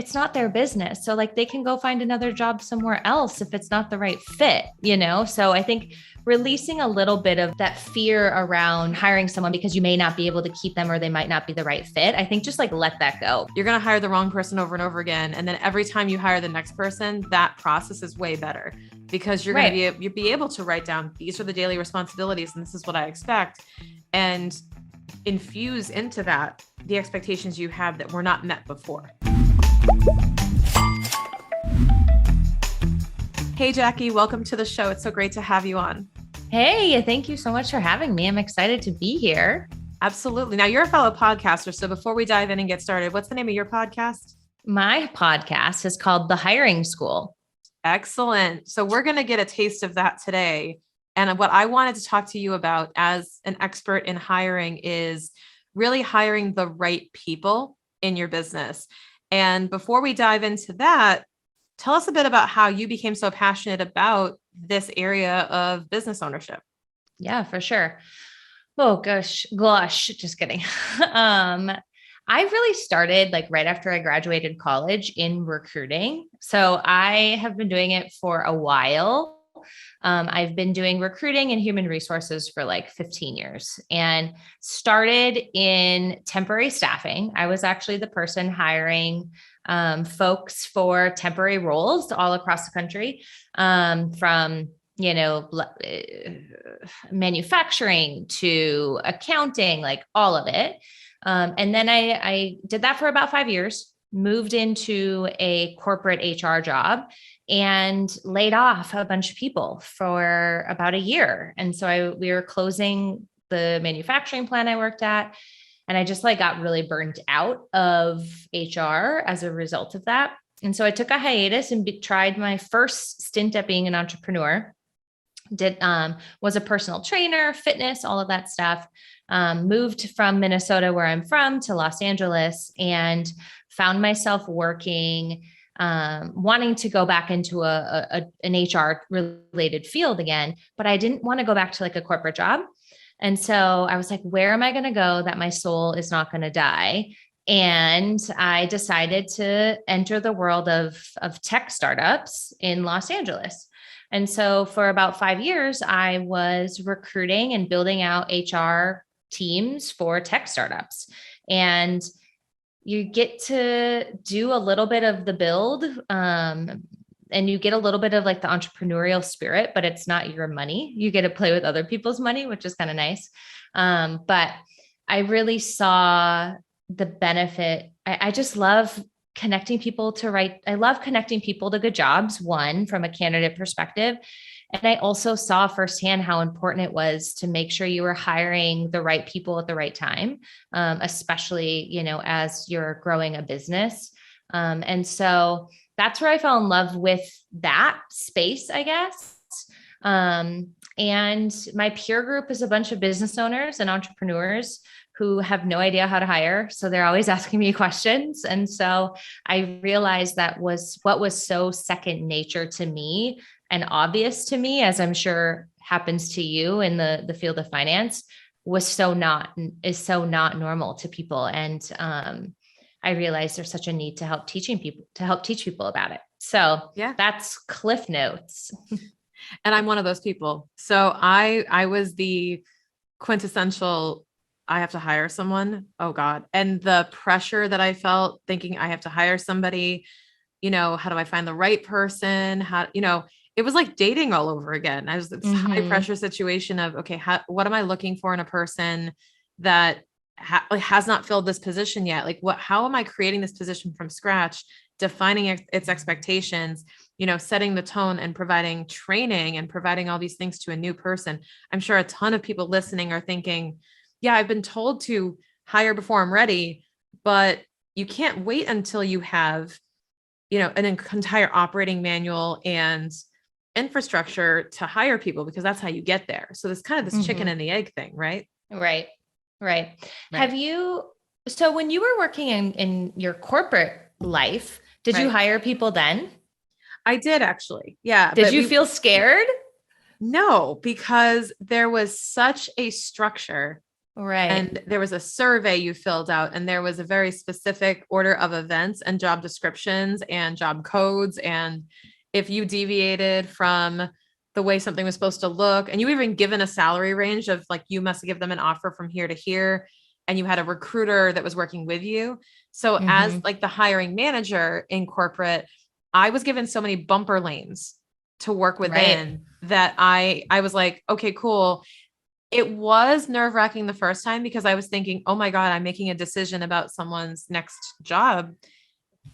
it's not their business. So like they can go find another job somewhere else if it's not the right fit, you know? So I think releasing a little bit of that fear around hiring someone because you may not be able to keep them or they might not be the right fit. I think just like let that go. You're going to hire the wrong person over and over again. And then every time you hire the next person, that process is way better because you're going to be able to write down, these are the daily responsibilities and this is what I expect. And infuse into that the expectations you have that were not met before. Hey, Jackie, welcome to the show. It's so great to have you on. Hey, thank you so much for having me. I'm excited to be here. Absolutely. Now, you're a fellow podcaster. So before we dive in and get started, what's the name of your podcast? My podcast is called The Hiring School. Excellent. So we're going to get a taste of that today. And what I wanted to talk to you about as an expert in hiring is really hiring the right people in your business. And before we dive into that, tell us a bit about how you became so passionate about this area of business ownership. Yeah, for sure. Oh, gosh, just kidding. I really started like right after I graduated college in recruiting. So I have been doing it for a while. I've been doing recruiting and human resources for like 15 years and started in temporary staffing. I was actually the person hiring folks for temporary roles all across the country, from manufacturing to accounting, like all of it. And then I did that for about 5 years, moved into a corporate HR job and laid off a bunch of people for about a year. And so we were closing the manufacturing plant I worked at. And I just like got really burnt out of HR as a result of that. And so I took a hiatus and tried my first stint at being an entrepreneur. Was a personal trainer, fitness, all of that stuff. Moved from Minnesota, where I'm from, to Los Angeles and found myself working, wanting to go back into an HR related field again, but I didn't want to go back to like a corporate job. And so I was like, where am I going to go that my soul is not going to die? And I decided to enter the world of tech startups in Los Angeles. And so for about 5 years, I was recruiting and building out HR teams for tech startups. And you get to do a little bit of the build, and you get a little bit of like the entrepreneurial spirit, but it's not your money. You get to play with other people's money, which is kind of nice. But I really saw the benefit. I just love connecting people I love connecting people to good jobs, one, from a candidate perspective. And I also saw firsthand how important it was to make sure you were hiring the right people at the right time, especially, as you're growing a business. And so that's where I fell in love with that space, I guess. And my peer group is a bunch of business owners and entrepreneurs who have no idea how to hire. So they're always asking me questions. And so I realized that was what was so second nature to me and obvious to me, as I'm sure happens to you in the field of finance, is so not normal to people. And I realized there's such a need to help teach people about it. So yeah, that's Cliff Notes. And I'm one of those people. So I was the quintessential, I have to hire someone. Oh God. And the pressure that I felt thinking I have to hire somebody, how do I find the right person? It was like dating all over again. I was this high pressure situation of, okay, what am I looking for in a person that has not filled this position yet? Like how am I creating this position from scratch, defining its expectations, setting the tone and providing training and providing all these things to a new person. I'm sure a ton of people listening are thinking, yeah, I've been told to hire before I'm ready, but you can't wait until you have, an entire operating manual and infrastructure to hire people, because that's how you get there. So there's kind of this chicken and the egg thing, right? Right. So when you were working in your corporate life, did you hire people then? I did actually. Yeah. Did you feel scared? No, because there was such a structure Right. And there was a survey you filled out, and there was a very specific order of events and job descriptions and job codes. And if you deviated from the way something was supposed to look, and you were even given a salary range of like, you must give them an offer from here to here. And you had a recruiter that was working with you. So as Mm-hmm. like the hiring manager in corporate, I was given so many bumper lanes to work Right. within that I was like, okay, cool. It was nerve wracking the first time because I was thinking, oh my God, I'm making a decision about someone's next job.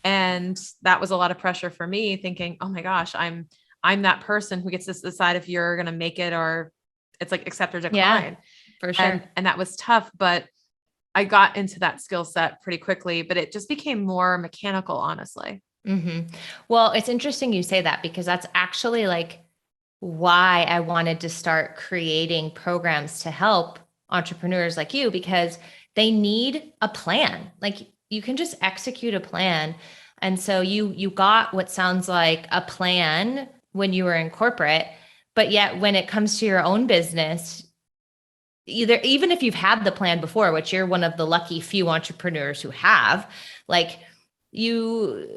And that was a lot of pressure for me thinking, oh my gosh, I'm that person who gets to decide if you're going to make it, or it's like accept or Yeah, decline. for sure. And that was tough, but I got into that skill set pretty quickly, but it just became more mechanical, honestly. Mm-hmm. Well, it's interesting you say that because that's actually like why I wanted to start creating programs to help entrepreneurs like you because they need a plan. Like you can just execute a plan. And so you got what sounds like a plan when you were in corporate, but yet when it comes to your own business, either even if you've had the plan before, which you're one of the lucky few entrepreneurs who have, like you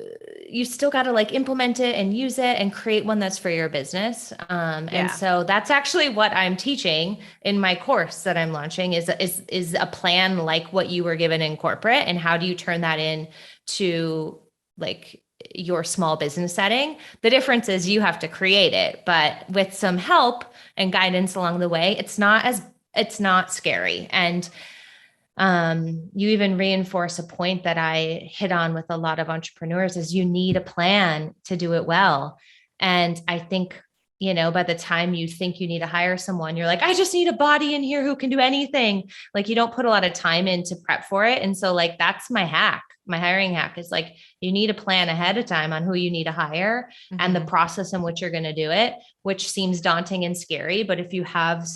you still got to like implement it and use it and create one that's for your business. And Yeah. so that's actually what I'm teaching in my course that I'm launching is a plan like what you were given in corporate, and how do you turn that in to like your small business setting. The difference is you have to create it, but with some help and guidance along the way, it's not scary. And you even reinforce a point that I hit on with a lot of entrepreneurs is you need a plan to do it well. And I think, by the time you think you need to hire someone, you're like, I just need a body in here who can do anything. Like you don't put a lot of time in to prep for it. And so like, that's my hack. My hiring hack is like, you need a plan ahead of time on who you need to hire and the Mhm. process in which you're going to do it, which seems daunting and scary. But if you have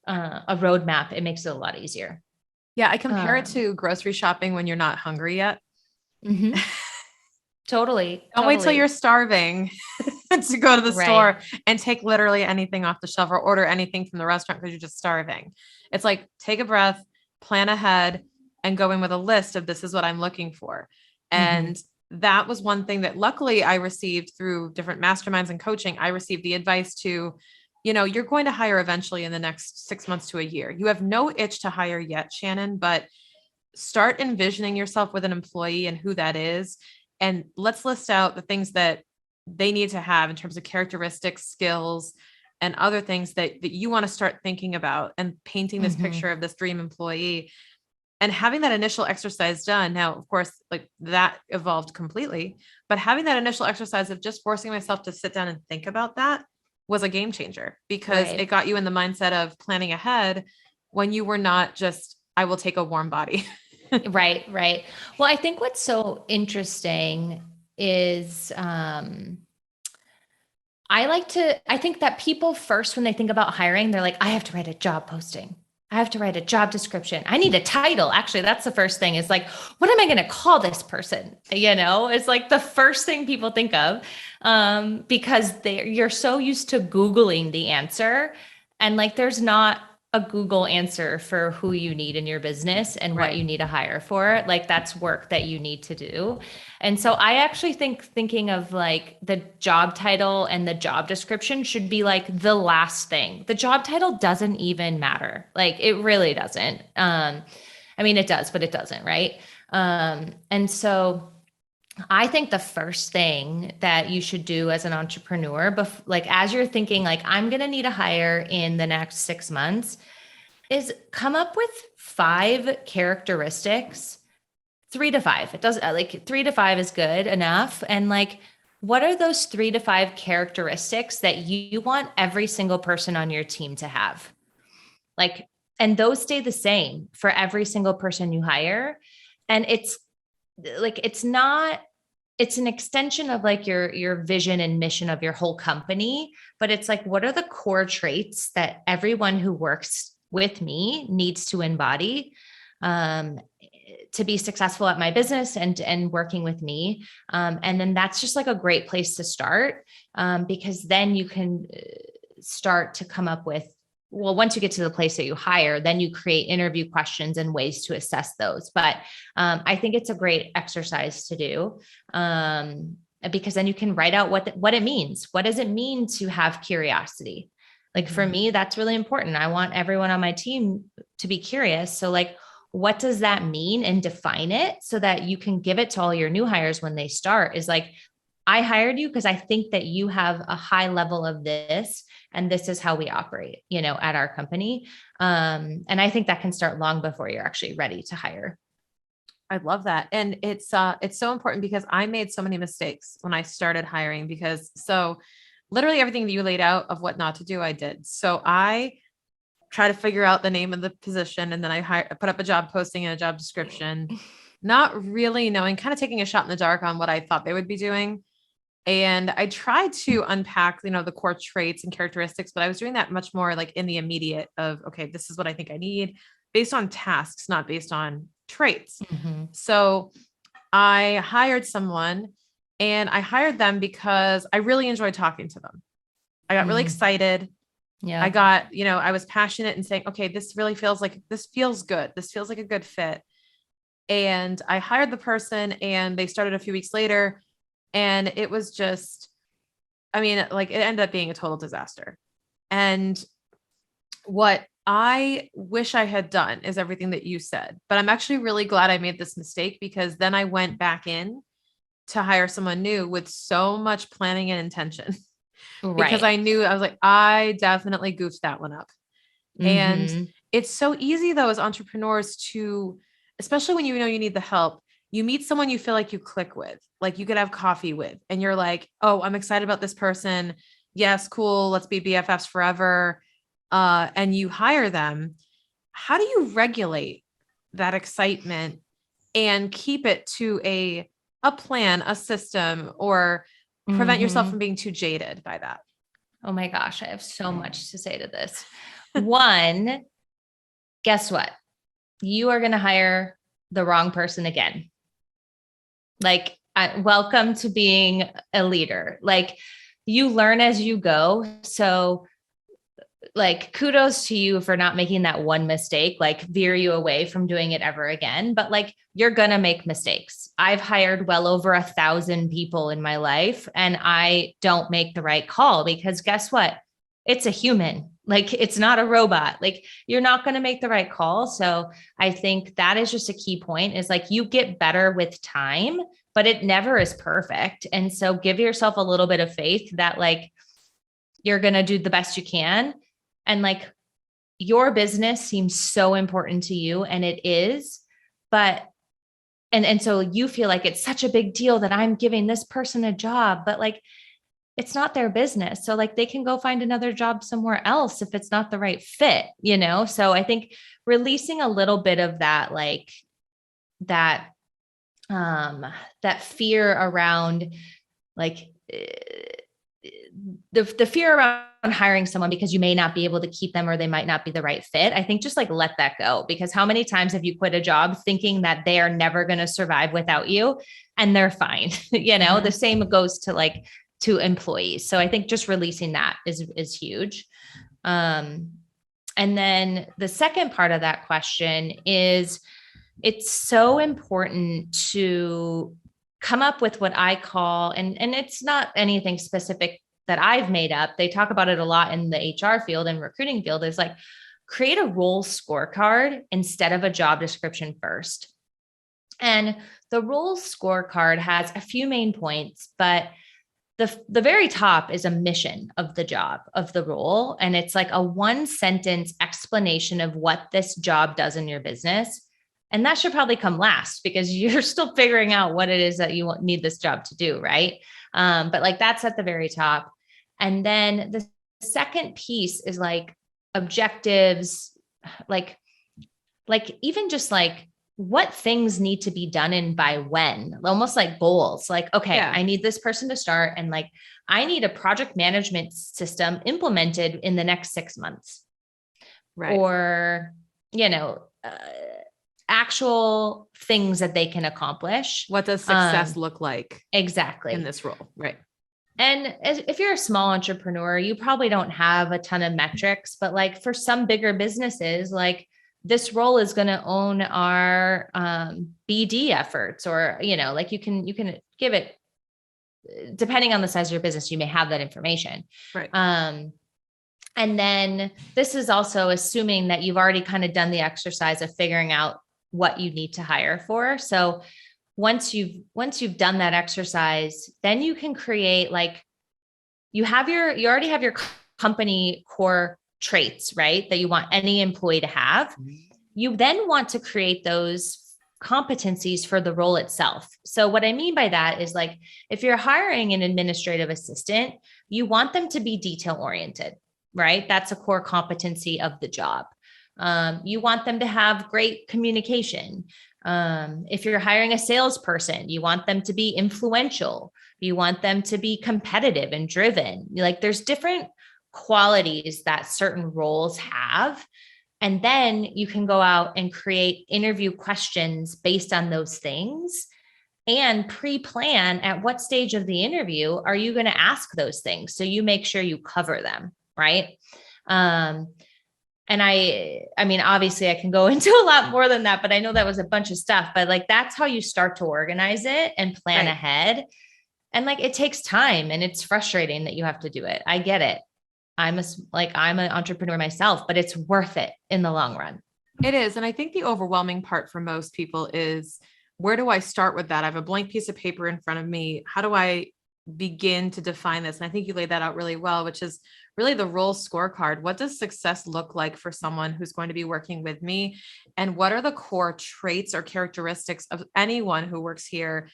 a roadmap, it makes it a lot easier. Yeah. I compare it Um, to grocery shopping when you're not hungry yet. mhm. Totally, Don't wait till you're totally. starving to go to the Right. store and take literally anything off the shelf or order anything from the restaurant because you're just starving. It's like take a breath, plan ahead, and go in with a list of this is what I'm looking for. And Hmm. that was one thing that luckily I received through different masterminds and coaching. I received the advice to, you're going to hire eventually in the next 6 months to a year. You have no itch to hire yet, Shannon, but start envisioning yourself with an employee and who that is. And let's list out the things that they need to have in terms of characteristics, skills, and other things that you want to start thinking about and painting this picture Hmm. of this dream employee and having that initial exercise done. Now, of course, like that evolved completely, but having that initial exercise of just forcing myself to sit down and think about that was a game changer because it Right. got you in the mindset of planning ahead when you were not just, I will take a warm body. Right. Right. Well, I think what's so interesting is I think that people first, when they think about hiring, they're like, I have to write a job posting. I have to write a job description. I need a title. Actually, that's the first thing is like, what am I going to call this person? It's like the first thing people think of because you're so used to Googling the answer. And like, there's not a Google answer for who you need in your business and what Right. you need to hire for. Like, that's work that you need to do. And so I actually think thinking of like the job title and the job description should be like the last thing. The job title doesn't even matter. Like it really doesn't. I mean, it does, but it doesn't, right? And so I think the first thing that you should do as an entrepreneur, like as you're thinking, like I'm going to need a hire in the next 6 months, is come up with 5 characteristics. 3 to 5. It does like 3 to 5 is good enough. And like, what are those 3 to 5 characteristics that you want every single person on your team to have? Like, and those stay the same for every single person you hire. And it's like, it's an extension of like your vision and mission of your whole company, but it's like, what are the core traits that everyone who works with me needs to embody? Um, to be successful at my business and working with me. And then that's just like a great place to start because then you can start to come up with well, once you get to the place that you hire, then you create interview questions and ways to assess those. But I think it's a great exercise to do, because then you can write out what it means. What does it mean to have curiosity? Like for me, that's really important. I want everyone on my team to be curious. So like, what does that mean, and define it so that you can give it to all your new hires when they start, is like, I hired you because I think that you have a high level of this, and this is how we operate, at our company. And I think that can start long before you're actually ready to hire. I love that. And it's so important because I made so many mistakes when I started hiring, because literally everything that you laid out of what not to do, I did. So I try to figure out the name of the position, and then I put up a job posting and a job description, not really knowing, kind of taking a shot in the dark on what I thought they would be doing. And I tried to unpack, the core traits and characteristics, but I was doing that much more like in the immediate of, okay, this is what I think I need based on tasks, not based on traits. Mm-hmm. So I hired someone, and I hired them because I really enjoyed talking to them. I got really excited. Yeah. I got, I was passionate and saying, okay, this feels good. This feels like a good fit. And I hired the person, and they started a few weeks later, and it was just, it ended up being a total disaster. And what I wish I had done is everything that you said, but I'm actually really glad I made this mistake, because then I went back in to hire someone new with so much planning and intention. Because I knew, I was like, I definitely goofed that one up. Mm-hmm. And it's so easy though, as entrepreneurs, to, especially when you need the help, you meet someone you feel like you click with, like you could have coffee with, and you're like, oh, I'm excited about this person. Yes, cool. Let's be BFFs forever. And you hire them. How do you regulate that excitement and keep it to a plan, a system, or prevent yourself from being too jaded by that? Oh my gosh, I have so much to say to this. One, guess what? You are going to hire the wrong person again. Like, welcome to being a leader. Like, you learn as you go. So like, kudos to you for not making that one mistake, like veer you away from doing it ever again. But like, you're going to make mistakes. I've hired well over 1,000 people in my life, and I don't make the right call, because guess what? It's a human. Like, it's not a robot. Like, you're not going to make the right call. So I think that is just a key point, is like, you get better with time, but it never is perfect. And so give yourself a little bit of faith that like, you're going to do the best you can. And like, your business seems so important to you, and it is, but, and so you feel like it's such a big deal that I'm giving this person a job, but like, it's not their business. So like, they can go find another job somewhere else if it's not the right fit, So I think releasing a little bit of that, like that fear around like, the fear around hiring someone because you may not be able to keep them, or they might not be the right fit. I think just like, let that go, because how many times have you quit a job thinking that they are never going to survive without you, and they're fine? The same goes to employees. So I think just releasing that is huge. And then the second part of that question is, it's so important to come up with what I call, and it's not anything specific that I've made up. They talk about it a lot in the HR field and recruiting field, is like, create a role scorecard instead of a job description first. And the role scorecard has a few main points, but the very top is a mission of the job, of the role. And it's like a 1-sentence explanation of what this job does in your business. And that should probably come last, because you're still figuring out what it is that you need this job to do. Right. But like, that's at the very top. And then the second piece is like objectives, like even just like, what things need to be done in by when, almost like goals. Like, okay, yeah, I need this person to start, and like, I need a project management system implemented in the next 6 months. Right. Or, actual things that they can accomplish. What does success look like exactly in this role? Right. And if you're a small entrepreneur, you probably don't have a ton of metrics, but like for some bigger businesses, like this role is going to own our BD efforts, or, like you can give it, depending on the size of your business, you may have that information. Right. And then this is also assuming that you've already kind of done the exercise of figuring out what you need to hire for. So once you've done that exercise, then you can create, like, you already have your company core traits, right? That you want any employee to have. You then want to create those competencies for the role itself. So what I mean by that is, like, if you're hiring an administrative assistant, you want them to be detail oriented, right? That's a core competency of the job. You want them to have great communication. If you're hiring a salesperson, you want them to be influential. You want them to be competitive and driven. Like, there's different qualities that certain roles have. And then you can go out and create interview questions based on those things and pre-plan at what stage of the interview are you going to ask those things. So you make sure you cover them, right? And I mean, obviously I can go into a lot more than that, but I know that was a bunch of stuff, but like, that's how you start to organize it and plan ahead. And like, it takes time and it's frustrating that you have to do it. I get it. I'm an entrepreneur myself, but it's worth it in the long run. It is. And I think the overwhelming part for most people is, where do I start with that? I have a blank piece of paper in front of me. How do I begin to define this? And I think you laid that out really well, which is really the role scorecard. What does success look like for someone who's going to be working with me? And what are the core traits or characteristics of anyone who works here?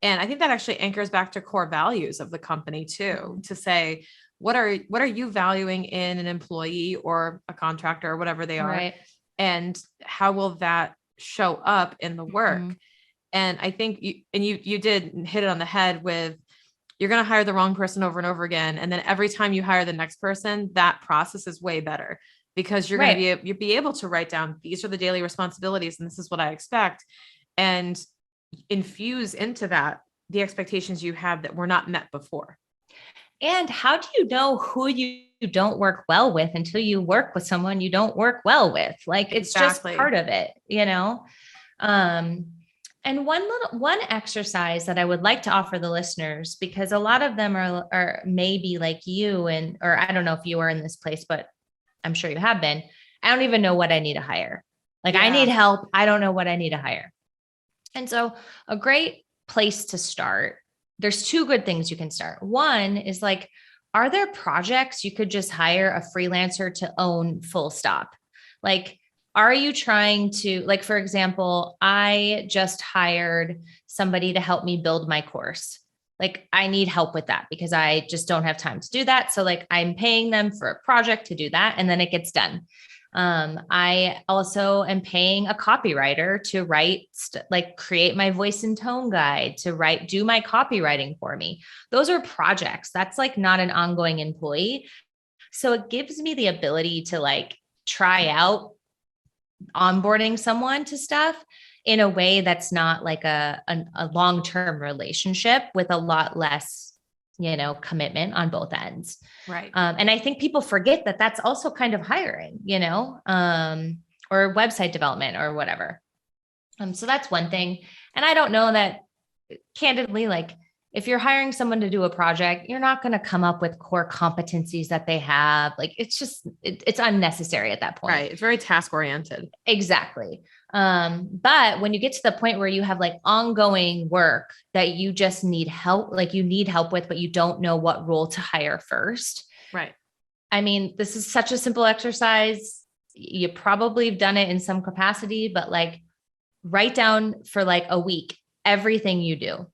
And I think that actually anchors back to core values of the company too, to say, what are you valuing in an employee or a contractor or whatever they are? Right. And how will that show up in the work? Mm-hmm. And I think you did hit it on the head with, you're going to hire the wrong person over and over again. And then every time you hire the next person, that process is way better, because you're going to be able to write down, these are the daily responsibilities, and this is what I expect, and infuse into that the expectations you have that were not met before. And how do you know who you don't work well with until you work with someone you don't work well with? Like, it's just part of it, And one exercise that I would like to offer the listeners, because a lot of them are maybe like you, or I don't know if you are in this place, but I'm sure you have been. I don't even know what I need to hire. Like, I need help. I don't know what I need to hire. And so a great place to start, there's two good things you can start. One is, like, are there projects you could just hire a freelancer to own full stop? Like, are you trying to, like, for example, I just hired somebody to help me build my course. Like, I need help with that because I just don't have time to do that. So, like, I'm paying them for a project to do that, and then it gets done. I also am paying a copywriter to write, create my voice and tone guide, to do my copywriting for me. Those are projects. That's like not an ongoing employee. So it gives me the ability to, like, try out onboarding someone to stuff in a way that's not like a long-term relationship with a lot less, commitment on both ends. Right. And I think people forget that that's also kind of hiring, or website development or whatever. So that's one thing. And I don't know that, candidly, like, if you're hiring someone to do a project, you're not going to come up with core competencies that they have. Like, it's just, it's unnecessary at that point. Right. It's very task oriented. Exactly. But when you get to the point where you have, like, ongoing work that you just need help, like you need help with, but you don't know what role to hire first. Right. I mean, this is such a simple exercise. You probably have done it in some capacity, but, like, write down for like a week everything you do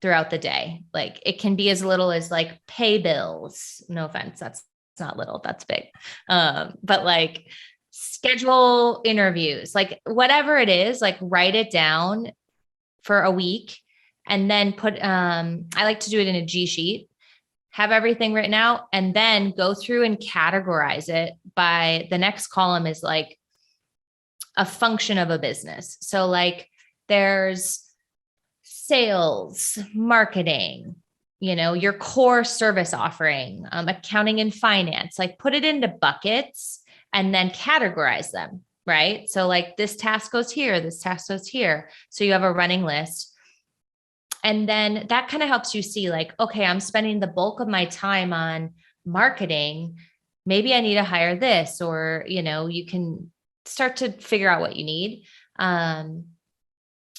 throughout the day. Like, it can be as little as, like, pay bills. No offense. That's not little, that's big. But, like, schedule interviews, like, whatever it is, like, write it down for a week and then I like to do it in a G sheet, have everything written out, and then go through and categorize it by the next column is like a function of a business. So, like, there's sales, marketing, your core service offering, accounting and finance, like put it into buckets and then categorize them, right? So like this task goes here, this task goes here. So you have a running list. And then that kind of helps you see like, okay, I'm spending the bulk of my time on marketing. Maybe I need to hire this, or, you can start to figure out what you need.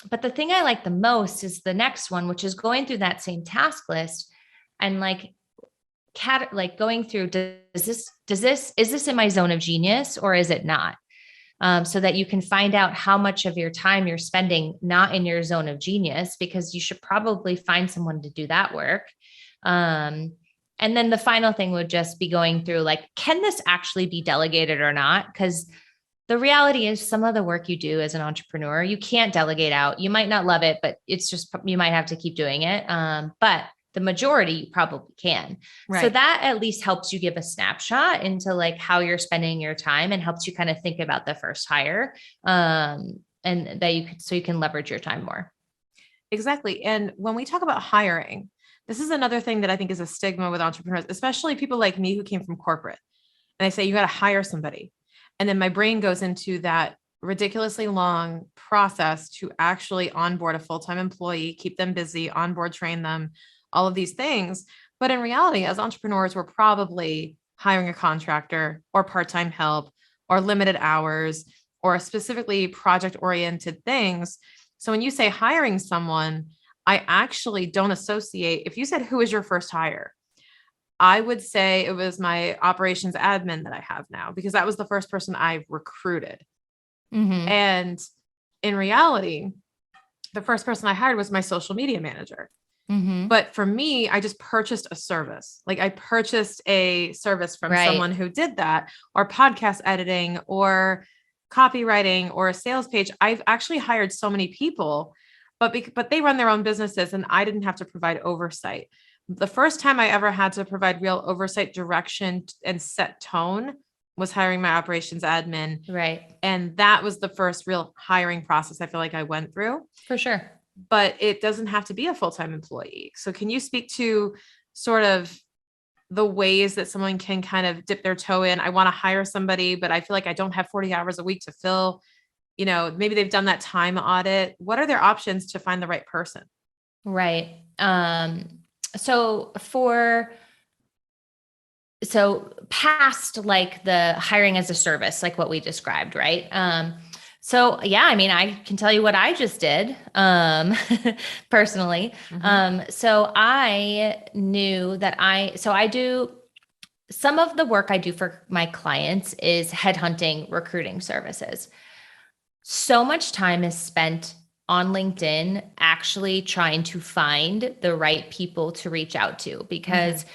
But the thing I like the most is the next one, which is going through that same task list and like going through, is this in my zone of genius or is it not? So that you can find out how much of your time you're spending not in your zone of genius, because you should probably find someone to do that work. And then the final thing would just be going through like, can this actually be delegated or not? Because the reality is some of the work you do as an entrepreneur, you can't delegate out. You might not love it, but it's just, you might have to keep doing it. But the majority you probably can. Right. So that at least helps you give a snapshot into like how you're spending your time and helps you kind of think about the first hire. And that so you can leverage your time more. Exactly. And when we talk about hiring, this is another thing that I think is a stigma with entrepreneurs, especially people like me who came from corporate. And I say, you got to hire somebody. And then my brain goes into that ridiculously long process to actually onboard a full-time employee, keep them busy, onboard, train them, all of these things. But in reality, as entrepreneurs, we're probably hiring a contractor or part-time help or limited hours or specifically project-oriented things. So when you say hiring someone, I actually don't associate, if you said, who is your first hire? I would say it was my operations admin that I have now, because that was the first person I recruited. Mm-hmm. And in reality, the first person I hired was my social media manager. Mm-hmm. But for me, I just purchased a service. Like I purchased a service from someone who did that, or podcast editing or copywriting or a sales page. I've actually hired so many people, but they run their own businesses and I didn't have to provide oversight. The first time I ever had to provide real oversight, direction, and set tone was hiring my operations admin. Right. And that was the first real hiring process I feel like I went through. For sure. But it doesn't have to be a full-time employee. So can you speak to sort of the ways that someone can kind of dip their toe in? I want to hire somebody, but I feel like I don't have 40 hours a week to fill, maybe they've done that time audit. What are their options to find the right person? Right. So past like the hiring as a service, like what we described, right? So yeah, I mean, I can tell you what I just did, personally. Mm-hmm. So I knew that I do some of the work I do for my clients is headhunting recruiting services. So much time is spent on LinkedIn actually trying to find the right people to reach out to, because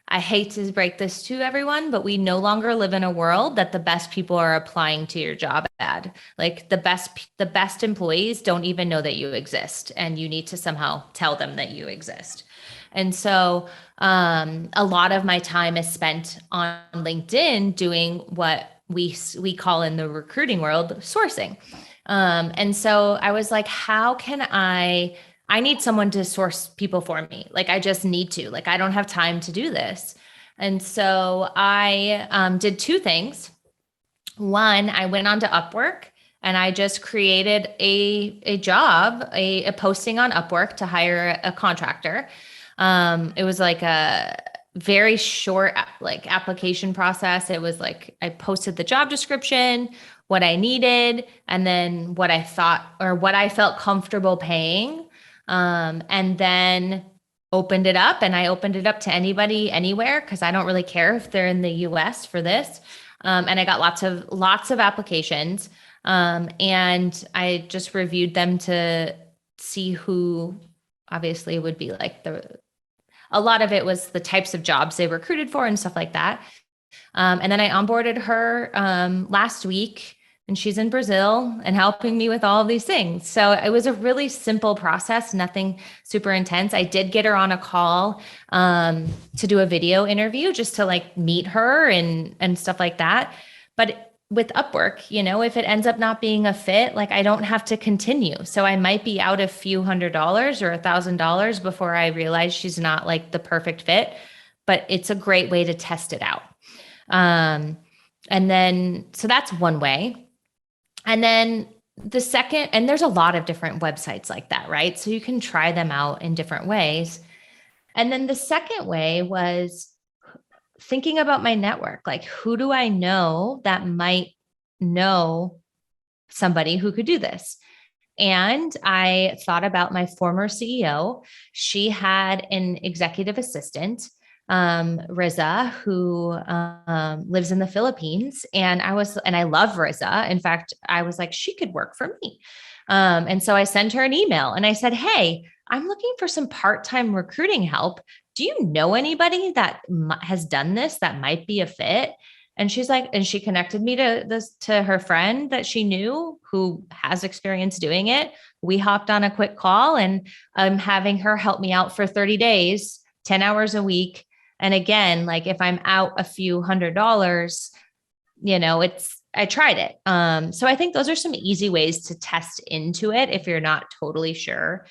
I hate to break this to everyone, but we no longer live in a world that the best people are applying to your job ad. Like the best employees don't even know that you exist, and you need to somehow tell them that you exist. And so a lot of my time is spent on LinkedIn doing what we call in the recruiting world sourcing. And so I was like, how can I need someone to source people for me. Like, I just need to, like, I don't have time to do this. And so I did two things. One, I went on to Upwork and I just created a job, a posting on Upwork to hire a contractor. It was like a very short like application process. It was like, I posted the job description, what I needed, and then what I thought or what I felt comfortable paying. And then opened it up, and I opened it up to anybody, anywhere, because I don't really care if they're in the US for this. And I got lots of applications. And I just reviewed them to see who obviously would be like a lot of it was the types of jobs they recruited for and stuff like that. And then I onboarded her last week, and she's in Brazil and helping me with all of these things. So it was a really simple process, nothing super intense. I did get her on a call to do a video interview just to like meet her and stuff like that. But with Upwork, if it ends up not being a fit, like I don't have to continue. So I might be out a few $100s or $1,000 before I realize she's not like the perfect fit, but it's a great way to test it out. And then, so that's one way. And then the second, and there's a lot of different websites like that, right? So you can try them out in different ways. And then the second way was thinking about my network. Like, who do I know that might know somebody who could do this? And I thought about my former CEO. She had an executive assistant, Riza, who lives in the Philippines. And I love Riza. In fact, I was like, she could work for me. And so I sent her an email and I said, hey, I'm looking for some part-time recruiting help. Do you know anybody that has done this that might be a fit? And she's like, and she connected me to her friend that she knew who has experience doing it. We hopped on a quick call and I'm having her help me out for 30 days, 10 hours a week. And again, like if I'm out a few $100s, I tried it. So I think those are some easy ways to test into it if you're not totally sure.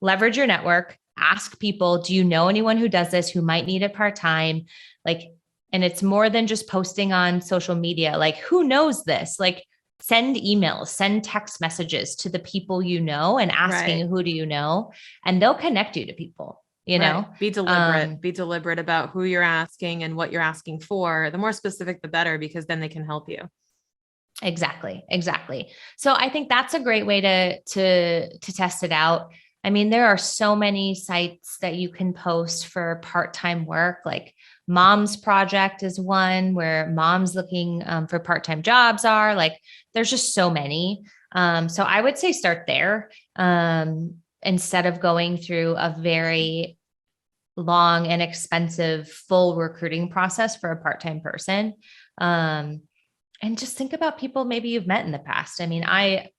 Leverage your network, ask people, do you know anyone who does this, who might need it part-time? And it's more than just posting on social media. Like, who knows this? Like, send emails, send text messages to the people you know and asking, right, who do you know? And they'll connect you to people, know? Be deliberate. Be deliberate about who you're asking and what you're asking for. The more specific, the better, because then they can help you. Exactly. So I think that's a great way to test it out. I mean, there are so many sites that you can post for part-time work, like Mom's Project is one where moms looking for part-time jobs are. Like, there's just so many. So I would say start there instead of going through a very long and expensive full recruiting process for a part-time person. And just think about people maybe you've met in the past. I mean, I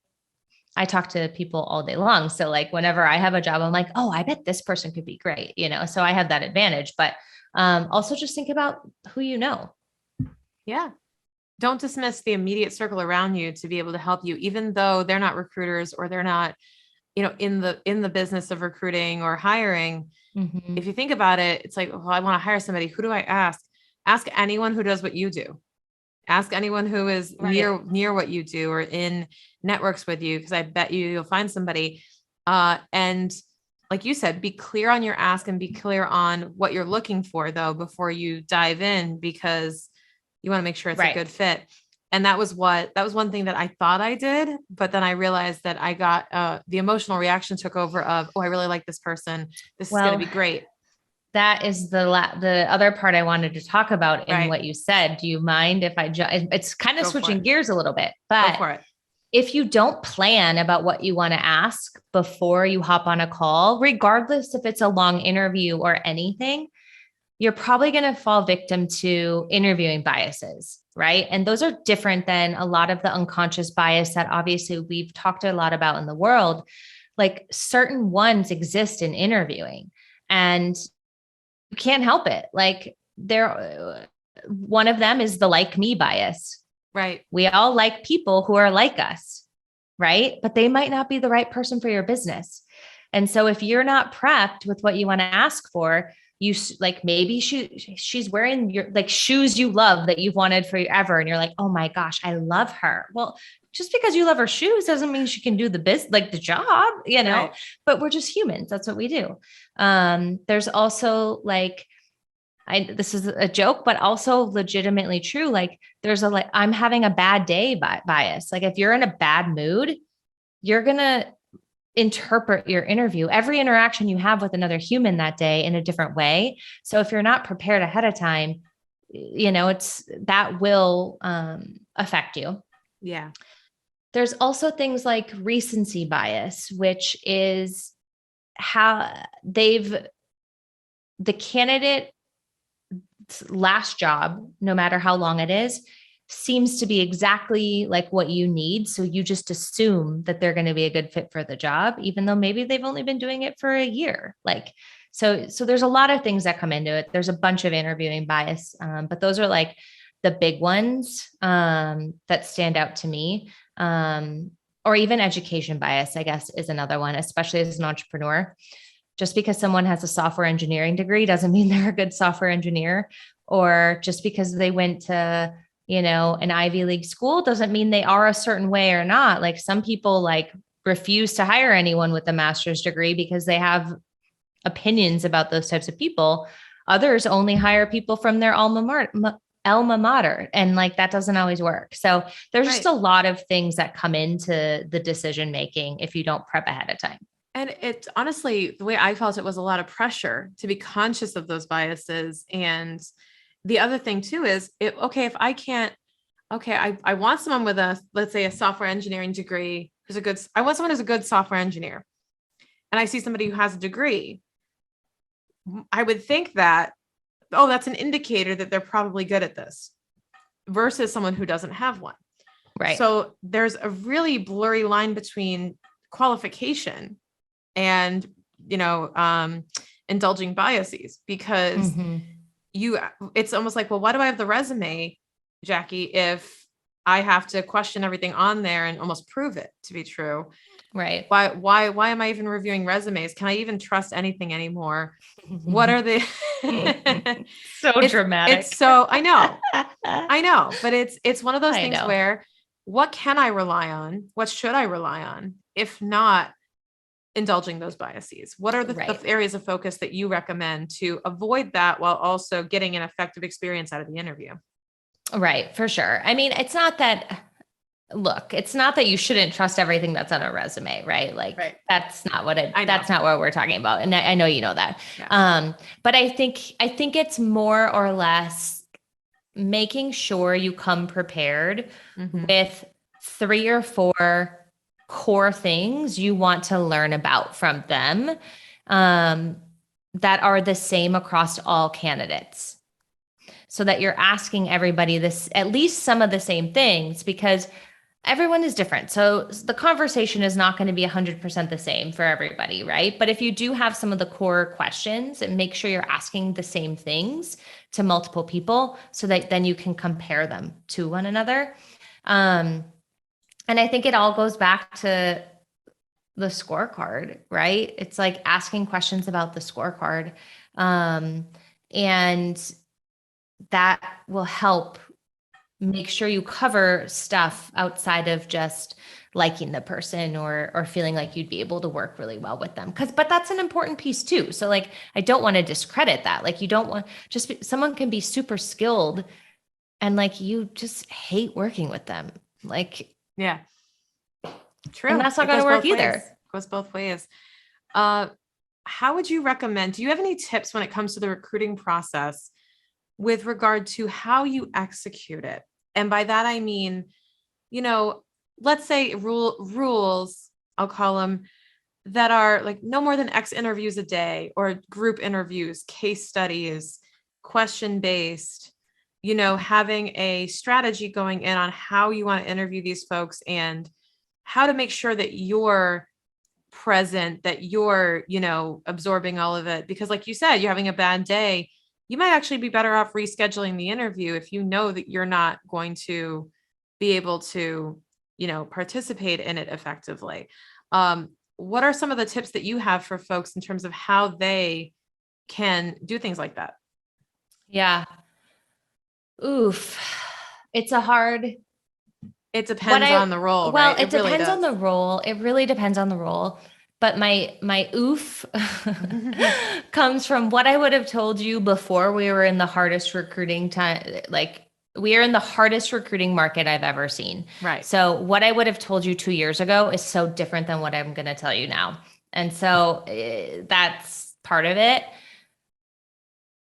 talk to people all day long. So like whenever I have a job, I'm like, oh, I bet this person could be great, so I have that advantage. But also just think about who you know. Yeah. Don't dismiss the immediate circle around you to be able to help you, even though they're not recruiters or they're not, in the business of recruiting or hiring. Mm-hmm. If you think about it, it's like, well, I want to hire somebody. Who do I ask? Ask anyone who does what you do. Ask anyone who is near what you do or in networks with you, because I bet you'll find somebody. And like you said, be clear on your ask and be clear on what you're looking for, though, before you dive in, because you want to make sure it's a good fit. And that was one thing that I thought I did, but then I realized that I got the emotional reaction took over of, oh, I really like this person. This is going to be great. That is the other part I wanted to talk about in what you said. Do you mind if it's kind of switching gears a little bit, but go for it. If you don't plan about what you want to ask before you hop on a call, regardless if it's a long interview or anything, you're probably going to fall victim to interviewing biases, right? And those are different than a lot of the unconscious bias that obviously we've talked a lot about in the world. Like, certain ones exist in interviewing and you can't help it. Like, one of them is the like me bias. Right. We all like people who are like us, right? But they might not be the right person for your business. And so if you're not prepped with what you want to ask for, you like, maybe she's wearing your like shoes you love that you've wanted forever. And you're like, oh my gosh, I love her. Well, just because you love her shoes doesn't mean she can do the job, right. But we're just humans. That's what we do. There's also like, this is a joke, but also legitimately true. Like, there's I'm having a bad day bias. Like, if you're in a bad mood, you're going to interpret your interview, every interaction you have with another human that day, in a different way. So if you're not prepared ahead of time, that will affect you. Yeah. There's also things like recency bias, which is how the candidate last job, no matter how long it is, seems to be exactly like what you need. So you just assume that they're going to be a good fit for the job, even though maybe they've only been doing it for a year. So there's a lot of things that come into it. There's a bunch of interviewing bias, but those are like the big ones that stand out to me. Or even education bias, I guess, is another one, especially as an entrepreneur. Just because someone has a software engineering degree doesn't mean they're a good software engineer, or just because they went to, an Ivy League school doesn't mean they are a certain way or not. Like some people refuse to hire anyone with a master's degree because they have opinions about those types of people. Others only hire people from their alma mater. And that doesn't always work. So there's just a lot of things that come into the decision making if you don't prep ahead of time. And it honestly, the way I felt, it was a lot of pressure to be conscious of those biases. And the other thing too is if I can't, I want someone with let's say a software engineering degree I want someone who's a good software engineer. And I see somebody who has a degree. I would think that, that's an indicator that they're probably good at this versus someone who doesn't have one. Right. So there's a really blurry line between qualification and, indulging biases, because it's almost like, well, why do I have the resume, Jackie, if I have to question everything on there and almost prove it to be true? Right. Why am I even reviewing resumes? Can I even trust anything anymore? What are the dramatic. It's so, I know, but it's one of those things where what can I rely on? What should I rely on? If not indulging those biases, what are the areas of focus that you recommend to avoid that while also getting an effective experience out of the interview? Right. For sure. I mean, it's not that you shouldn't trust everything that's on a resume, right? That's not what that's not what we're talking about. And I know, you know that. Yeah. But I think it's more or less making sure you come prepared with 3 or 4 core things you want to learn about from them, that are the same across all candidates. So that you're asking everybody at least some of the same things, because everyone is different. So the conversation is not going to be 100% the same for everybody, right? But if you do have some of the core questions, and make sure you're asking the same things to multiple people so that then you can compare them to one another. And I think it all goes back to the scorecard, right? It's like asking questions about the scorecard. And that will help make sure you cover stuff outside of just liking the person or feeling like you'd be able to work really well with them. But that's an important piece too. So I don't want to discredit that. You don't want someone can be super skilled and you just hate working with them. Yeah, true. And that's not going to work either. It goes both ways. How would you recommend, do you have any tips when it comes to the recruiting process with regard to how you execute it? And by that, I mean, let's say rules, I'll call them, that are no more than X interviews a day, or group interviews, case studies, question-based, having a strategy going in on how you want to interview these folks and how to make sure that you're present, that you're, absorbing all of it. Because like you said, you're having a bad day, you might actually be better off rescheduling the interview if you know that you're not going to be able to, participate in it effectively. What are some of the tips that you have for folks in terms of how they can do things like that? Yeah. Oof. It depends on the role. Well, right? It depends on the role. It really depends on the role. But my oof comes from what I would have told you before we were in the hardest recruiting time. We are in the hardest recruiting market I've ever seen. Right. So what I would have told you 2 years ago is so different than what I'm going to tell you now. And so that's part of it.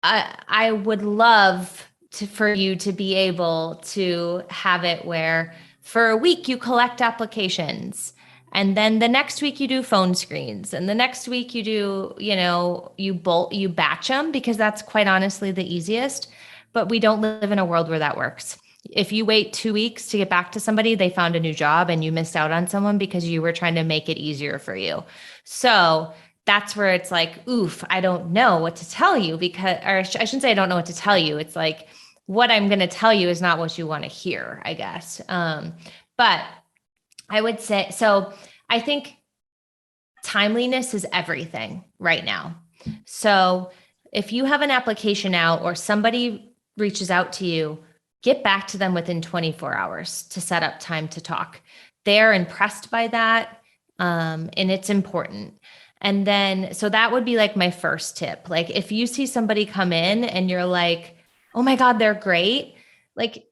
I would love for you to be able to have it where for a week you collect applications, and then the next week you do phone screens, and the next week you do, you batch them, because that's quite honestly the easiest. But we don't live in a world where that works. If you wait 2 weeks to get back to somebody, they found a new job and you missed out on someone because you were trying to make it easier for you. So that's where it's oof, I don't know what to tell you, or I shouldn't say I don't know what to tell you. It's what I'm going to tell you is not what you want to hear, I guess. But I would say, so I think timeliness is everything right now. So if you have an application out or somebody reaches out to you, get back to them within 24 hours to set up time to talk. They're impressed by that. And it's important. And then, so that would be like my first tip. Like if you see somebody come in and you're like, oh my God, they're great. Like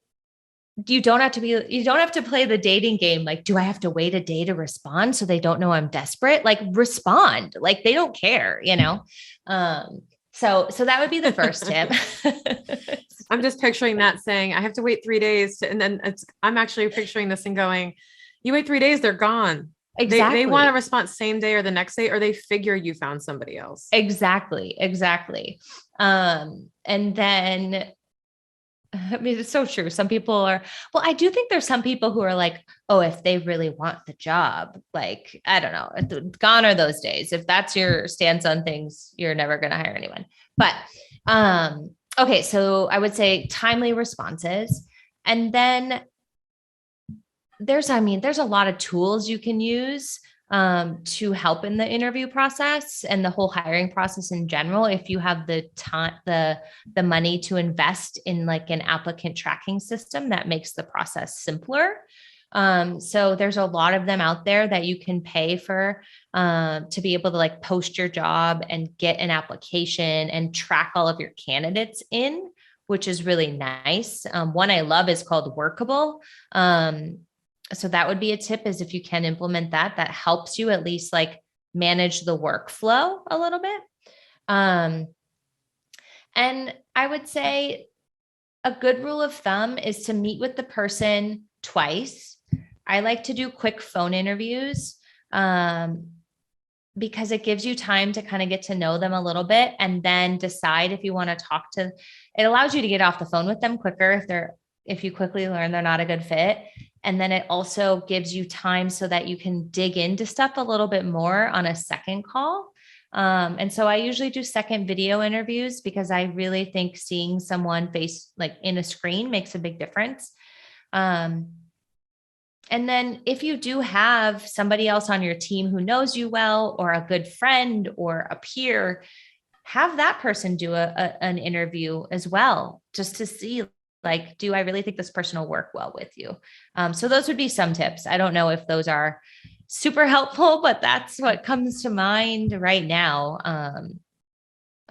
you don't have to play the dating game. Like, do I have to wait a day to respond so they don't know I'm desperate? Like respond, like they don't care, you know? So that would be the first tip. I'm just picturing that saying, I have to wait 3 days and then I'm actually picturing this and going, you wait 3 days, they're gone. Exactly. They want a response same day or the next day, or they figure you found somebody else. Exactly. And then, I mean, it's so true. Some people are, well, I do think there's some people who are like, oh, if they really want the job, like, I don't know, gone are those days. If that's your stance on things, you're never going to hire anyone. But, okay. So I would say timely responses. And then there's a lot of tools you can use to help in the interview process and the whole hiring process in general. If you have the time, the money to invest in like an applicant tracking system that makes the process simpler. So there's a lot of them out there that you can pay for to be able to like post your job and get an application and track all of your candidates in, which is really nice. One I love is called Workable. So that would be a tip, is if you can implement that, that helps you at least like manage the workflow a little bit. And I would say a good rule of thumb is to meet with the person twice. I like to do quick phone interviews because it gives you time to kind of get to know them a little bit and then decide if you want to talk to, it allows you to get off the phone with them quicker if you quickly learn they're not a good fit. And then it also gives you time so that you can dig into stuff a little bit more on a second call. And so I usually do second video interviews because I really think seeing someone face like in a screen makes a big difference. And then if you do have somebody else on your team who knows you well, or a good friend or a peer, have that person do an interview as well, just to see, like, do I really think this person will work well with you? So those would be some tips. I don't know if those are super helpful, but that's what comes to mind right now.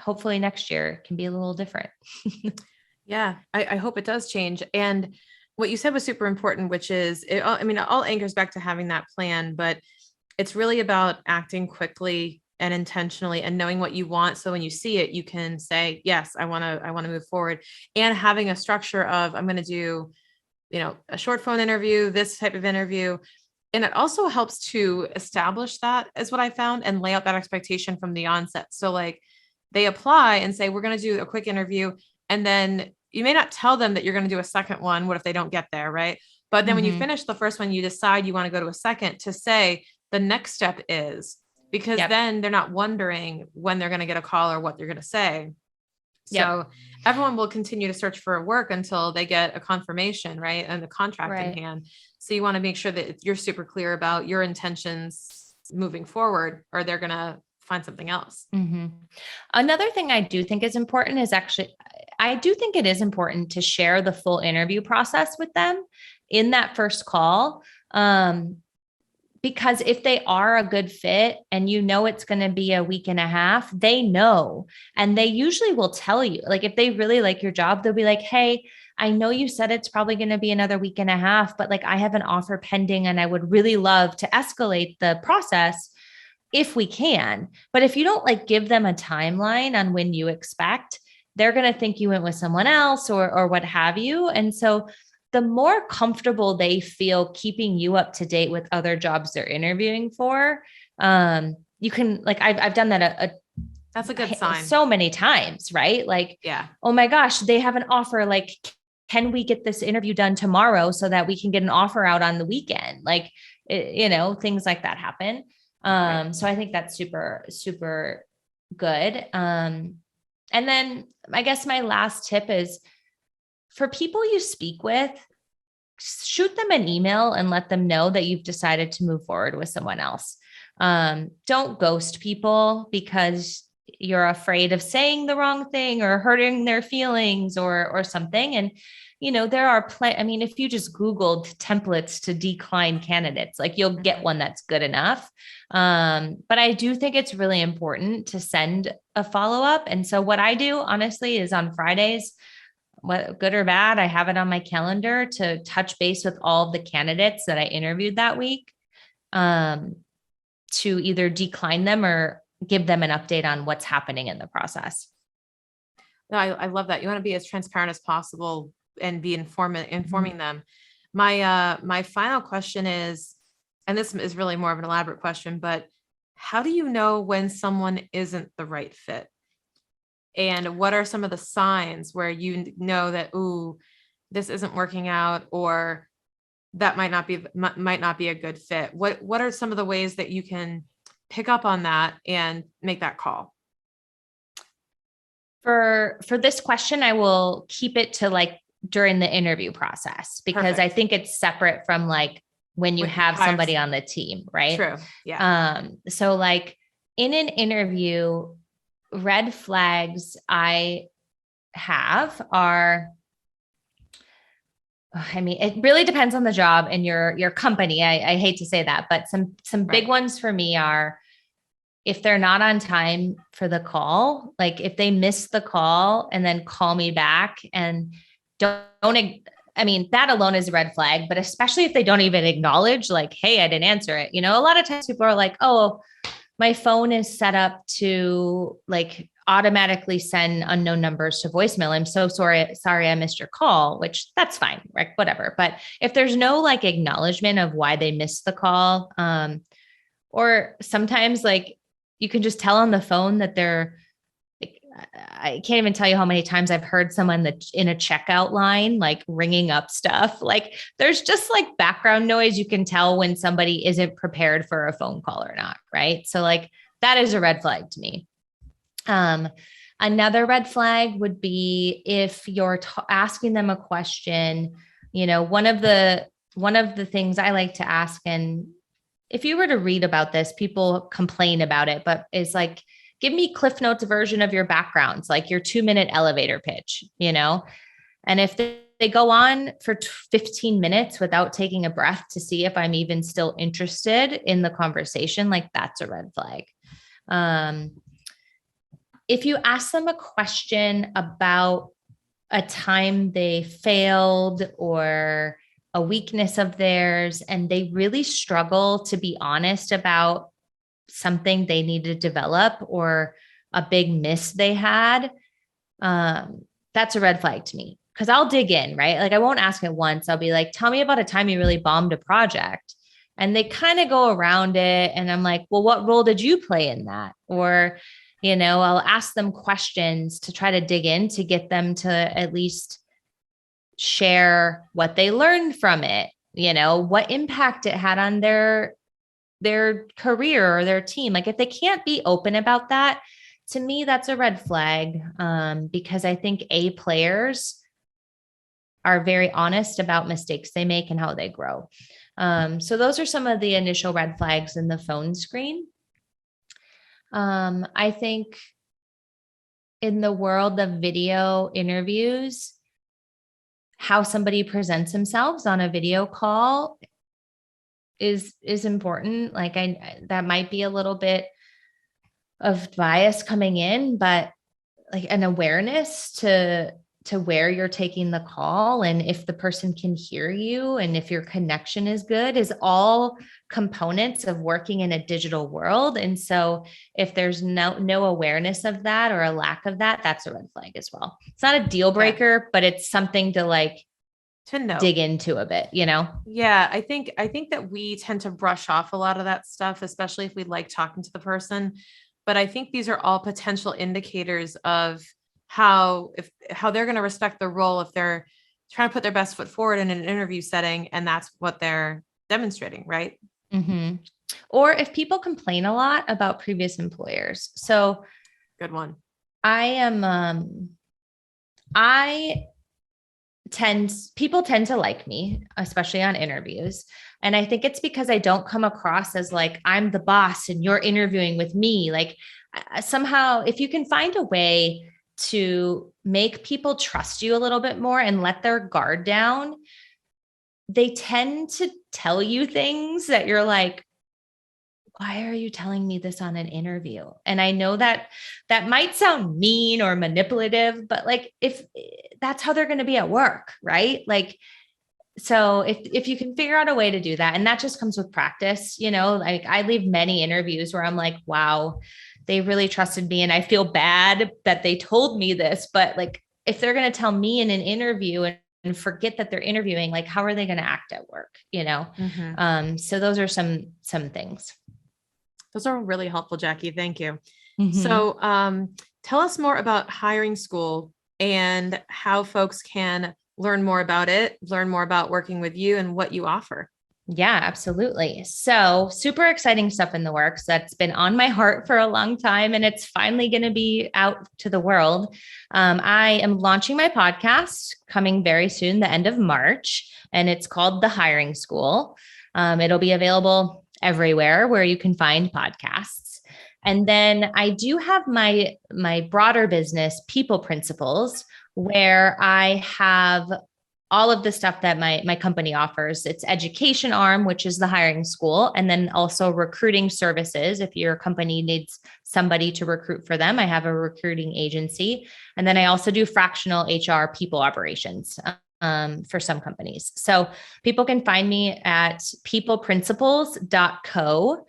Hopefully next year can be a little different. Yeah, I hope it does change. And what you said was super important, which is, it all anchors back to having that plan, but it's really about acting quickly and intentionally and knowing what you want. So when you see it, you can say, yes, I want to move forward, and having a structure of, I'm going to do, a short phone interview, this type of interview. And it also helps to establish that, is what I found, and lay out that expectation from the onset. So like they apply and say, we're going to do a quick interview. And then you may not tell them that you're going to do a second one. What if they don't get there? Right. But then when you finish the first one, you decide you want to go to a second, to say the next step is, because then they're not wondering when they're going to get a call or what they're going to say. So everyone will continue to search for work until they get a confirmation, right? And the contract in hand. So you want to make sure that you're super clear about your intentions moving forward, or they're going to find something else. Mm-hmm. Another thing I do think is important is I do think it is important to share the full interview process with them in that first call. Because if they are a good fit and it's going to be a week and a half, they know, and they usually will tell you, like, if they really like your job, they'll be like, hey, I know you said it's probably going to be another week and a half, but like I have an offer pending and I would really love to escalate the process if we can. But if you don't like give them a timeline on when you expect, they're going to think you went with someone else or what have you. And so the more comfortable they feel keeping you up to date with other jobs they're interviewing for, you can, like, I've done that that's a good sign so many times, right? Like, oh my gosh, they have an offer. Like, can we get this interview done tomorrow so that we can get an offer out on the weekend? Like, things like that happen. So I think that's super, super good. And then I guess my last tip is for people you speak with, shoot them an email and let them know that you've decided to move forward with someone else. Don't ghost people because you're afraid of saying the wrong thing or hurting their feelings or something. And, there are I mean, if you just Googled templates to decline candidates, like you'll get one that's good enough. But I do think it's really important to send a follow-up. And so what I do honestly is on Fridays, what good or bad, I have it on my calendar to touch base with all of the candidates that I interviewed that week, to either decline them or give them an update on what's happening in the process. No, I love that. You want to be as transparent as possible and be informing them. My final question is, and this is really more of an elaborate question, but how do you know when someone isn't the right fit? And what are some of the signs where you know that, ooh, this isn't working out, or that might not be a good fit? What are some of the ways that you can pick up on that and make that call? For this question, I will keep it to like during the interview process, because Perfect. I think it's separate from like when you have somebody on the team, right? True. Yeah. So like in an interview, red flags I have are, I mean, it really depends on the job and your company. I hate to say that, but some big ones for me are if they're not on time for the call, like if they miss the call and then call me back and don't, I mean, that alone is a red flag, but especially if they don't even acknowledge like, hey, I didn't answer it. A lot of times people are like, oh, my phone is set up to like automatically send unknown numbers to voicemail. I'm so sorry, I missed your call, which that's fine, right? Whatever. But if there's no like acknowledgement of why they missed the call, or sometimes like you can just tell on the phone that they're, I can't even tell you how many times I've heard someone that in a checkout line, like ringing up stuff. Like there's just like background noise. You can tell when somebody isn't prepared for a phone call or not. Right. So like that is a red flag to me. Another red flag would be if you're asking them a question, one of the things I like to ask, and if you were to read about this, people complain about it, but it's like, give me Cliff Notes version of your backgrounds, like your 2-minute elevator pitch, and if they go on for 15 minutes without taking a breath to see if I'm even still interested in the conversation, like that's a red flag. If you ask them a question about a time they failed or a weakness of theirs, and they really struggle to be honest about something they need to develop or a big miss they had, that's a red flag to me, because I'll dig in, right? Like I won't ask it once. I'll be like, tell me about a time you really bombed a project. And they kind of go around it. And I'm like, well, what role did you play in that? Or, I'll ask them questions to try to dig in to get them to at least share what they learned from it, what impact it had on their career or their team. Like if they can't be open about that, to me, that's a red flag, because I think A players are very honest about mistakes they make and how they grow. So those are some of the initial red flags in the phone screen. I think in the world of video interviews, how somebody presents themselves on a video call is important. Like that might be a little bit of bias coming in, but like an awareness to where you're taking the call, and if the person can hear you and if your connection is good, is all components of working in a digital world. And so if there's no awareness of that or a lack of that, that's a red flag as well. It's not a deal breaker, but it's something to like to know, dig into a bit, Yeah. I think that we tend to brush off a lot of that stuff, especially if we like talking to the person. But I think these are all potential indicators of how they're going to respect their role if they're trying to put their best foot forward in an interview setting, and that's what they're demonstrating, right? Mm-hmm. Or if people complain a lot about previous employers. So good one. I people tend to like me, especially on interviews. And I think it's because I don't come across as like, I'm the boss and you're interviewing with me. Like somehow, if you can find a way to make people trust you a little bit more and let their guard down, they tend to tell you things that you're like, why are you telling me this on an interview? And I know that might sound mean or manipulative, but like, if that's how they're going to be at work, right? Like, so if you can figure out a way to do that, and that just comes with practice, like I leave many interviews where I'm like, wow, they really trusted me. And I feel bad that they told me this, but like, if they're going to tell me in an interview and forget that they're interviewing, like, how are they going to act at work? So those are some things. Those are really helpful, Jackie. Thank you. Mm-hmm. So tell us more about Hiring School and how folks can learn more about it, learn more about working with you and what you offer. Yeah, absolutely. So super exciting stuff in the works that's been on my heart for a long time, and it's finally going to be out to the world. I am launching my podcast coming very soon, the end of March, and it's called The Hiring School. It'll be available everywhere where you can find podcasts. And then I do have my broader business, People Principles, where I have all of the stuff that my company offers. It's education arm, which is the hiring school, and then also recruiting services. If your company needs somebody to recruit for them, I have a recruiting agency. And then I also do fractional HR people operations for some companies. So people can find me at peopleprinciples.co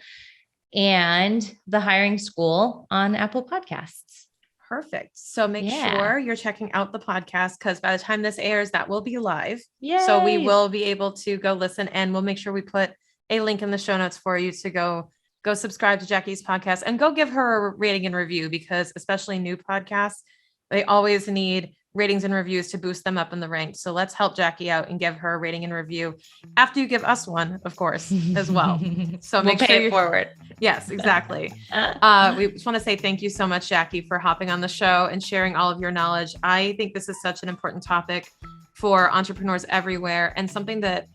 and the hiring school on Apple Podcasts. Perfect. So make sure you're checking out the podcast, because by the time this airs, that will be live. Yay. So we will be able to go listen, and we'll make sure we put a link in the show notes for you to go subscribe to Jackie's podcast and go give her a rating and review, because especially new podcasts, they always need ratings and reviews to boost them up in the ranks. So let's help Jackie out and give her a rating and review after you give us one, of course, as well. So make sure you're forward. Yes, exactly. We just want to say thank you so much, Jackie, for hopping on the show and sharing all of your knowledge. I think this is such an important topic for entrepreneurs everywhere, and something that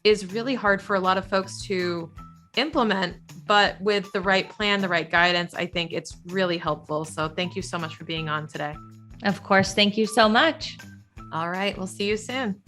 is really hard for a lot of folks to implement, but with the right plan, the right guidance, I think it's really helpful. So thank you so much for being on today. Of course. Thank you so much. All right. We'll see you soon.